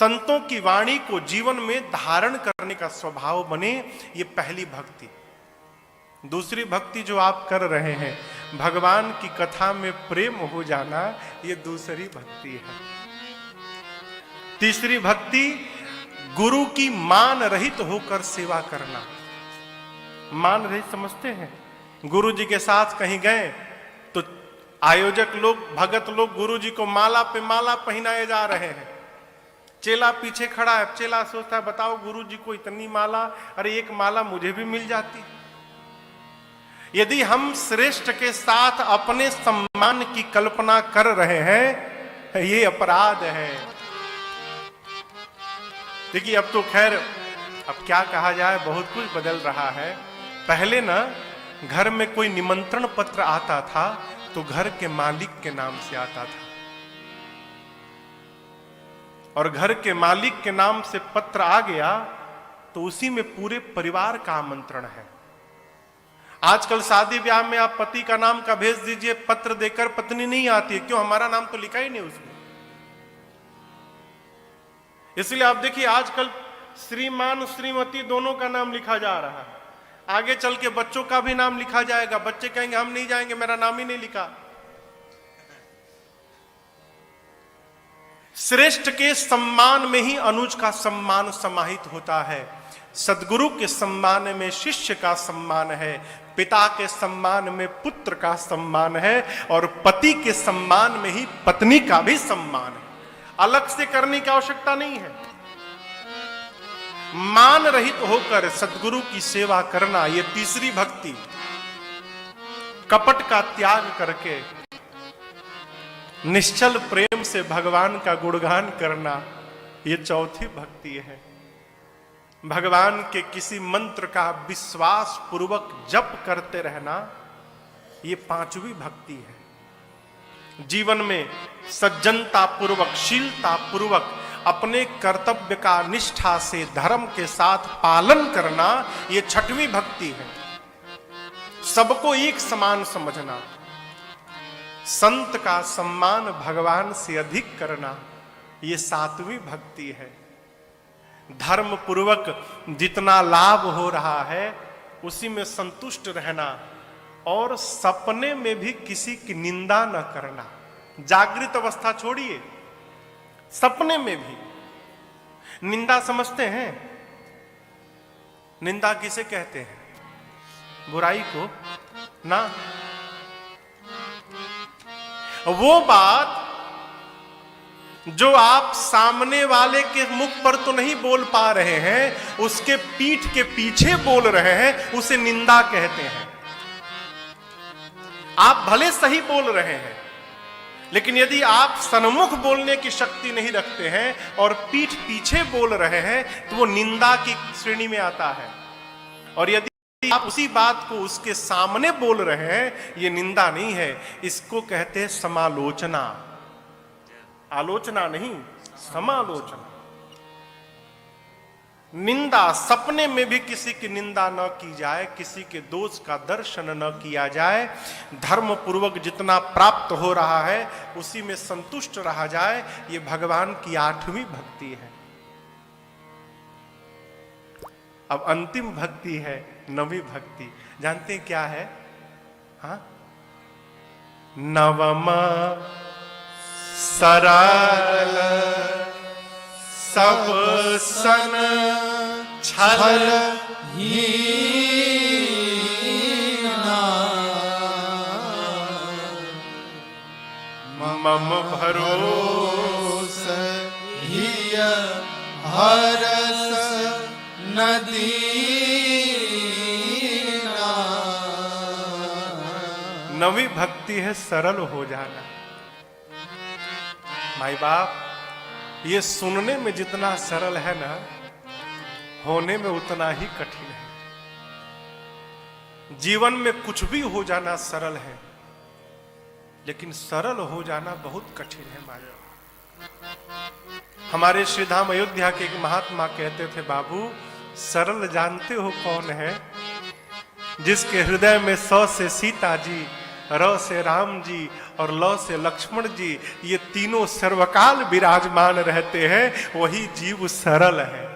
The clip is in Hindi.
संतों की वाणी को जीवन में धारण करने का स्वभाव बने, ये पहली भक्ति। दूसरी भक्ति जो आप कर रहे हैं, भगवान की कथा में प्रेम हो जाना, ये दूसरी भक्ति है। तीसरी भक्ति गुरु की मान रहित होकर सेवा करना। मान रहित समझते हैं? गुरु जी के साथ कहीं गए तो आयोजक लोग, भगत लोग गुरु जी को माला पे माला पहनाए जा रहे हैं, चेला पीछे खड़ा है। चेला सोचता है बताओ गुरु जी को इतनी माला, अरे एक माला मुझे भी मिल जाती। यदि हम श्रेष्ठ के साथ अपने सम्मान की कल्पना कर रहे हैं, ये अपराध है। देखिए अब तो खैर, अब क्या कहा जाए, बहुत कुछ बदल रहा है। पहले ना घर में कोई निमंत्रण पत्र आता था तो घर के मालिक के नाम से आता था, और घर के मालिक के नाम से पत्र आ गया तो उसी में पूरे परिवार का आमंत्रण है। आजकल शादी ब्याह में आप पति का नाम का भेज दीजिए पत्र देकर, पत्नी नहीं आती है। क्यों? हमारा नाम तो लिखा ही नहीं उसमें। इसलिए आप देखिए आजकल श्रीमान श्रीमती दोनों का नाम लिखा जा रहा है। आगे चल के बच्चों का भी नाम लिखा जाएगा। बच्चे कहेंगे हम नहीं जाएंगे, मेरा नाम ही नहीं लिखा। श्रेष्ठ के सम्मान में ही अनुज का सम्मान समाहित होता है। सद्गुरु के सम्मान में शिष्य का सम्मान है, पिता के सम्मान में पुत्र का सम्मान है, और पति के सम्मान में ही पत्नी का भी सम्मान है। अलग से करने की आवश्यकता नहीं है। मान रहित होकर सद्गुरु की सेवा करना, ये तीसरी भक्ति। कपट का त्याग करके निश्चल प्रेम से भगवान का गुणगान करना, ये चौथी भक्ति है। भगवान के किसी मंत्र का विश्वास पूर्वक जप करते रहना, ये पांचवी भक्ति है। जीवन में सज्जनता पूर्वक, शीलता पूर्वक अपने कर्तव्य का निष्ठा से धर्म के साथ पालन करना, ये छठवीं भक्ति है। सबको एक समान समझना, संत का सम्मान भगवान से अधिक करना, ये सातवीं भक्ति है। धर्म पूर्वक जितना लाभ हो रहा है उसी में संतुष्ट रहना, और सपने में भी किसी की निंदा न करना। जागृत अवस्था छोड़िए, सपने में भी निंदा समझते हैं? निंदा किसे कहते हैं? बुराई को ना। वो बात जो आप सामने वाले के मुख पर तो नहीं बोल पा रहे हैं, उसके पीठ के पीछे बोल रहे हैं, उसे निंदा कहते हैं। आप भले सही बोल रहे हैं, लेकिन यदि आप सन्मुख बोलने की शक्ति नहीं रखते हैं और पीठ पीछे बोल रहे हैं, तो वो निंदा की श्रेणी में आता है। और यदि आप उसी बात को उसके सामने बोल रहे हैं, ये निंदा नहीं है, इसको कहते हैं समालोचना। आलोचना नहीं, समालोचना। निंदा, सपने में भी किसी की निंदा न की जाए, किसी के दोष का दर्शन न किया जाए। धर्म पूर्वक जितना प्राप्त हो रहा है उसी में संतुष्ट रहा जाए, ये भगवान की आठवीं भक्ति है। अब अंतिम भक्ति है नवी भक्ति। जानते हैं क्या है? हाँ, नवमा सरल सब सन छल हीना, मम भरोस हिय हरस नदीना। नवी भक्ति है सरल हो जाना। माई बाप, ये सुनने में जितना सरल है ना, होने में उतना ही कठिन है। जीवन में कुछ भी हो जाना सरल है, लेकिन सरल हो जाना बहुत कठिन है माया। हमारे श्रीधाम अयोध्या के एक महात्मा कहते थे, बाबू सरल जानते हो कौन है? जिसके हृदय में 100 से सीता जी र से राम जी और ल से लक्ष्मण जी, ये तीनों सर्वकाल विराजमान रहते हैं, वही जीव सरल है।